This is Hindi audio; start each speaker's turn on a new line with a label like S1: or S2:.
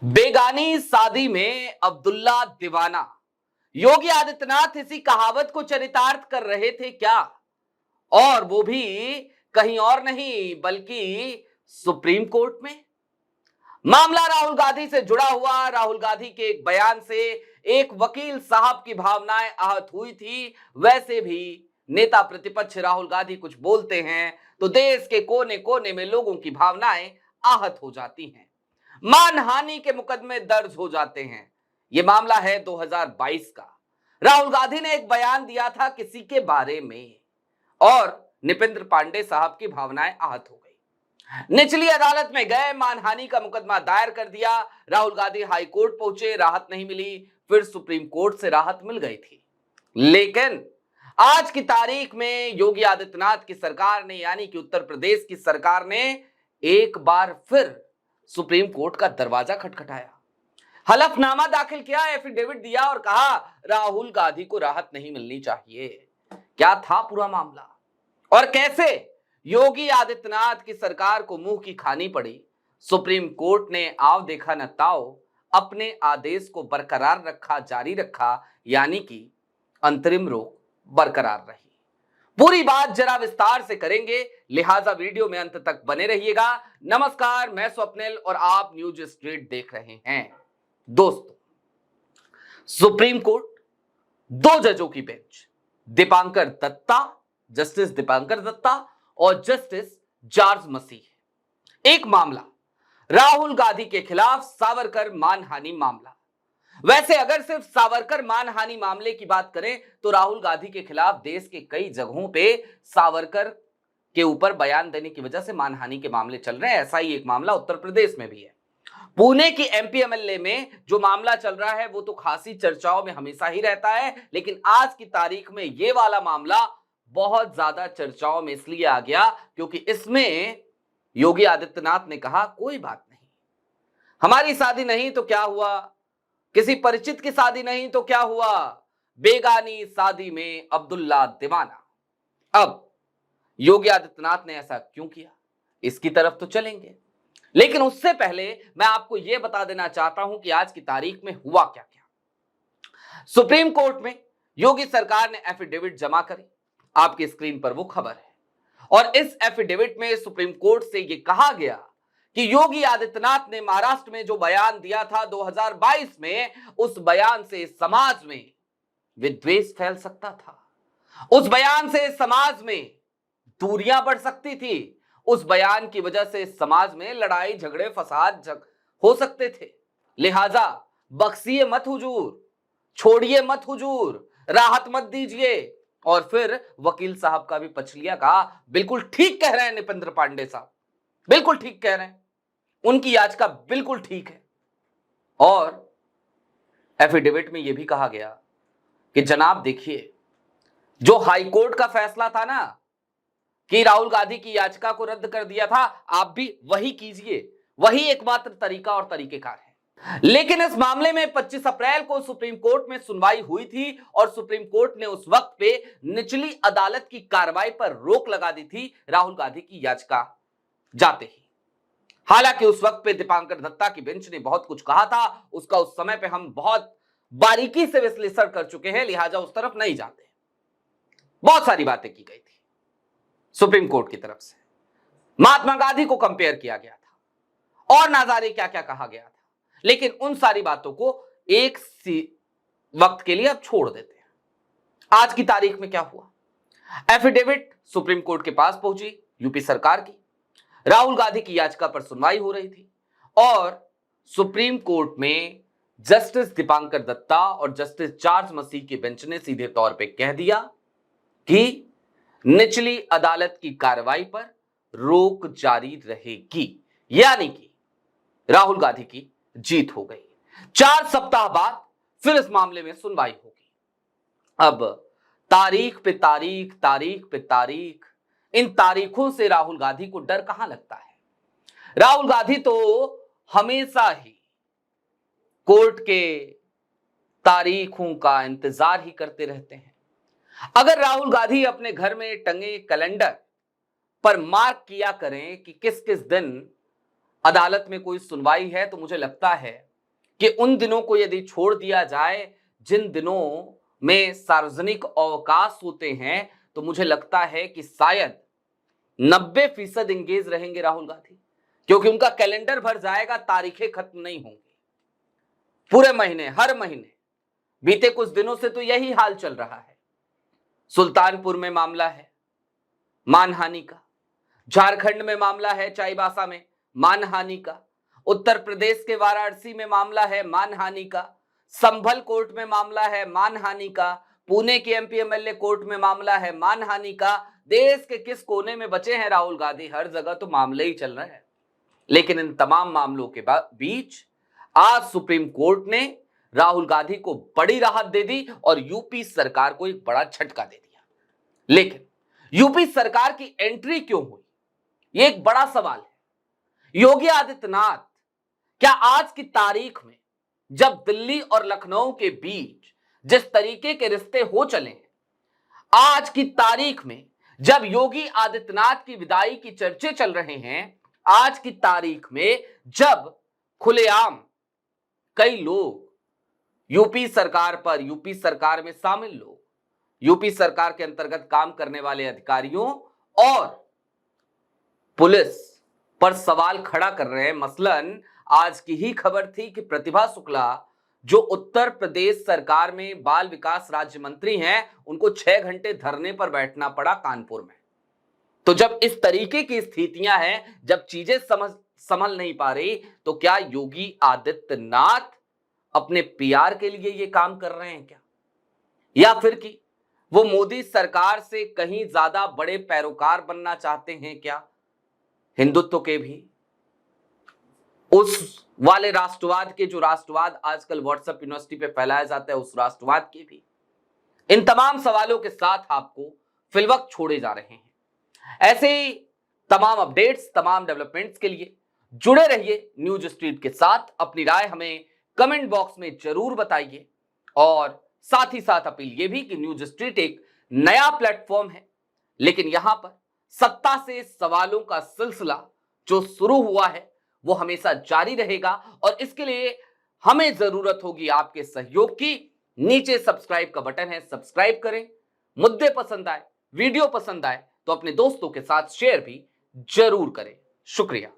S1: बेगानी शादी में अब्दुल्ला दीवाना। योगी आदित्यनाथ इसी कहावत को चरितार्थ कर रहे थे क्या? और वो भी कहीं और नहीं बल्कि सुप्रीम कोर्ट में। मामला राहुल गांधी से जुड़ा हुआ। राहुल गांधी के एक बयान से एक वकील साहब की भावनाएं आहत हुई थी। वैसे भी नेता प्रतिपक्ष राहुल गांधी कुछ बोलते हैं तो देश के कोने कोने में लोगों की भावनाएं आहत हो जाती हैं, मानहानि के मुकदमे दर्ज हो जाते हैं। यह मामला है 2022 का। राहुल गांधी ने एक बयान दिया था किसी के बारे में और निपेंद्र पांडे साहब की भावनाएं आहत हो गई। निचली अदालत में गए, मानहानि का मुकदमा दायर कर दिया। राहुल गांधी हाई कोर्ट पहुंचे, राहत नहीं मिली। फिर सुप्रीम कोर्ट से राहत मिल गई थी। लेकिन आज की तारीख में योगी आदित्यनाथ की सरकार ने, यानी कि उत्तर प्रदेश की सरकार ने एक बार फिर सुप्रीम कोर्ट का दरवाजा खटखटाया, हलफनामा दाखिल किया, एफिडेविट दिया और कहा राहुल गांधी को राहत नहीं मिलनी चाहिए। क्या था पूरा मामला और कैसे योगी आदित्यनाथ की सरकार को मुंह की खानी पड़ी? सुप्रीम कोर्ट ने आव देखा न ताओ अपने आदेश को बरकरार रखा, जारी रखा, यानी कि अंतरिम रोक बरकरार रही। पूरी बात जरा विस्तार से करेंगे, लिहाजा वीडियो में अंत तक बने रहिएगा। नमस्कार, मैं स्वप्निल और आप न्यूज स्ट्रीट देख रहे हैं। दोस्तों, सुप्रीम कोर्ट, दो जजों की बेंच, दीपांकर दत्ता, जस्टिस दीपांकर दत्ता और जस्टिस जॉर्ज मसीह। एक मामला राहुल गांधी के खिलाफ सावरकर मानहानि मामला। वैसे अगर सिर्फ सावरकर मानहानि मामले की बात करें तो राहुल गांधी के खिलाफ देश के कई जगहों पे सावरकर के ऊपर बयान देने की वजह से मानहानि के मामले चल रहे हैं। ऐसा ही एक मामला उत्तर प्रदेश में भी है। पुणे की एमपी एमएलए में जो मामला चल रहा है वो तो खासी चर्चाओं में हमेशा ही रहता है, लेकिन आज की तारीख में ये वाला मामला बहुत ज्यादा चर्चाओं में इसलिए आ गया क्योंकि इसमें योगी आदित्यनाथ ने कहा कोई बात नहीं, हमारी शादी नहीं तो क्या हुआ, किसी परिचित की शादी नहीं तो क्या हुआ, बेगानी शादी में अब्दुल्ला दीवाना। अब योगी आदित्यनाथ ने ऐसा क्यों किया, इसकी तरफ तो चलेंगे, लेकिन उससे पहले मैं आपको यह बता देना चाहता हूं कि आज की तारीख में हुआ क्या क्या। सुप्रीम कोर्ट में योगी सरकार ने एफिडेविट जमा करी, आपकी स्क्रीन पर वो खबर है। और इस एफिडेविट में सुप्रीम कोर्ट से यह कहा गया कि योगी आदित्यनाथ ने महाराष्ट्र में जो बयान दिया था 2022 में, उस बयान से समाज में विद्वेष फैल सकता था, उस बयान से समाज में दूरियां बढ़ सकती थी, उस बयान की वजह से समाज में लड़ाई झगड़े फसाद हो सकते थे। लिहाजा बख्शिए मत हुजूर, छोड़िए मत हुजूर, राहत मत दीजिए। और फिर वकील साहब का भी पक्ष लिया, कहा बिल्कुल ठीक कह रहे हैं निपेंद्र पांडे साहब, बिल्कुल ठीक कह रहे हैं, उनकी याचिका बिल्कुल ठीक है। और एफिडेविट में यह भी कहा गया कि जनाब देखिए, जो हाई कोर्ट का फैसला था ना कि राहुल गांधी की याचिका को रद्द कर दिया था, आप भी वही कीजिए, वही एकमात्र तरीका और तरीकेकार है। लेकिन इस मामले में 25 अप्रैल को सुप्रीम कोर्ट में सुनवाई हुई थी और सुप्रीम कोर्ट ने उस वक्त पे निचली अदालत की कार्रवाई पर रोक लगा दी थी राहुल गांधी की याचिका जाते ही। हालांकि उस वक्त पे दीपांकर दत्ता की बेंच ने बहुत कुछ कहा था, उसका उस समय पे हम बहुत बारीकी से विश्लेषण कर चुके हैं, लिहाजा उस तरफ नहीं जाते। बहुत सारी बातें की गई थी सुप्रीम कोर्ट की तरफ से, महात्मा गांधी को कंपेयर किया गया था और ना जाने क्या क्या कहा गया था, लेकिन उन सारी बातों को एक सी वक्त के लिए अब छोड़ देते हैं। आज की तारीख में क्या हुआ? एफिडेविट सुप्रीम कोर्ट के पास पहुंची यूपी सरकार की, राहुल गांधी की याचिका पर सुनवाई हो रही थी और सुप्रीम कोर्ट में जस्टिस दीपांकर दत्ता और जस्टिस जॉर्ज मसीह की बेंच ने सीधे तौर पे कह दिया कि निचली अदालत की कार्रवाई पर रोक जारी रहेगी, यानी कि राहुल गांधी की जीत हो गई। 4 सप्ताह बाद फिर इस मामले में सुनवाई होगी। अब तारीख पे तारीख, तारीख पे तारीख, इन तारीखों से राहुल गांधी को डर कहां लगता है? राहुल गांधी तो हमेशा ही कोर्ट के तारीखों का इंतजार ही करते रहते हैं। अगर राहुल गांधी अपने घर में टंगे कैलेंडर पर मार्क किया करें कि किस किस दिन अदालत में कोई सुनवाई है, तो मुझे लगता है कि उन दिनों को यदि छोड़ दिया जाए जिन दिनों में सार्वजनिक अवकाश होते हैं, तो मुझे लगता है कि शायद 90% इंगेज रहेंगे राहुल गांधी, क्योंकि उनका कैलेंडर भर जाएगा, तारीखें खत्म नहीं होंगी पूरे महीने, हर महीने। बीते कुछ दिनों से तो यही हाल चल रहा है। सुल्तानपुर में मामला है मानहानि का, झारखंड में मामला है चाईबासा में मानहानि का, उत्तर प्रदेश के वाराणसी में मामला है मानहानि का, संभल कोर्ट में मामला है मानहानि का, पुणे के एमपी एमएलए कोर्ट में मामला है मानहानि का। देश के किस कोने में बचे हैं राहुल गांधी? हर जगह तो मामले ही चल रहे हैं। लेकिन इन तमाम मामलों के बीच आज सुप्रीम कोर्ट ने राहुल गांधी को बड़ी राहत दे दी और यूपी सरकार को एक बड़ा झटका दे दिया। लेकिन यूपी सरकार की एंट्री क्यों हुई, यह एक बड़ा सवाल है। योगी आदित्यनाथ क्या आज की तारीख में, जब दिल्ली और लखनऊ के बीच जिस तरीके के रिश्ते हो चले हैं, आज की तारीख में जब योगी आदित्यनाथ की विदाई की चर्चे चल रहे हैं, आज की तारीख में जब खुलेआम कई लोग यूपी सरकार पर, यूपी सरकार में शामिल लोग, यूपी सरकार के अंतर्गत काम करने वाले अधिकारियों और पुलिस पर सवाल खड़ा कर रहे हैं। मसलन आज की ही खबर थी कि प्रतिभा शुक्ला जो उत्तर प्रदेश सरकार में बाल विकास राज्य मंत्री हैं, उनको 6 घंटे धरने पर बैठना पड़ा कानपुर में। तो जब इस तरीके की स्थितियां हैं, जब चीजें संभल नहीं पा रही, तो क्या योगी आदित्यनाथ अपने पीआर के लिए ये काम कर रहे हैं क्या, या फिर कि वो मोदी सरकार से कहीं ज्यादा बड़े पैरोकार बनना चाहते हैं क्या, हिंदुत्व के भी, उस वाले राष्ट्रवाद के जो राष्ट्रवाद आजकल व्हाट्सएप यूनिवर्सिटी पे फैलाया जाता है, उस राष्ट्रवाद के भी? इन तमाम सवालों के साथ आपको फिलवक्त छोड़े जा रहे हैं। ऐसे ही तमाम अपडेट्स, तमाम डेवलपमेंट्स के लिए जुड़े रहिए न्यूज स्ट्रीट के साथ। अपनी राय हमें कमेंट बॉक्स में जरूर बताइए और साथ ही साथ अपील यह भी कि न्यूज स्ट्रीट एक नया प्लेटफॉर्म है, लेकिन यहां पर सत्ता से सवालों का सिलसिला जो शुरू हुआ है वो हमेशा जारी रहेगा और इसके लिए हमें जरूरत होगी आपके सहयोग की। नीचे सब्सक्राइब का बटन है, सब्सक्राइब करें। मुद्दे पसंद आए, वीडियो पसंद आए तो अपने दोस्तों के साथ शेयर भी जरूर करें। शुक्रिया।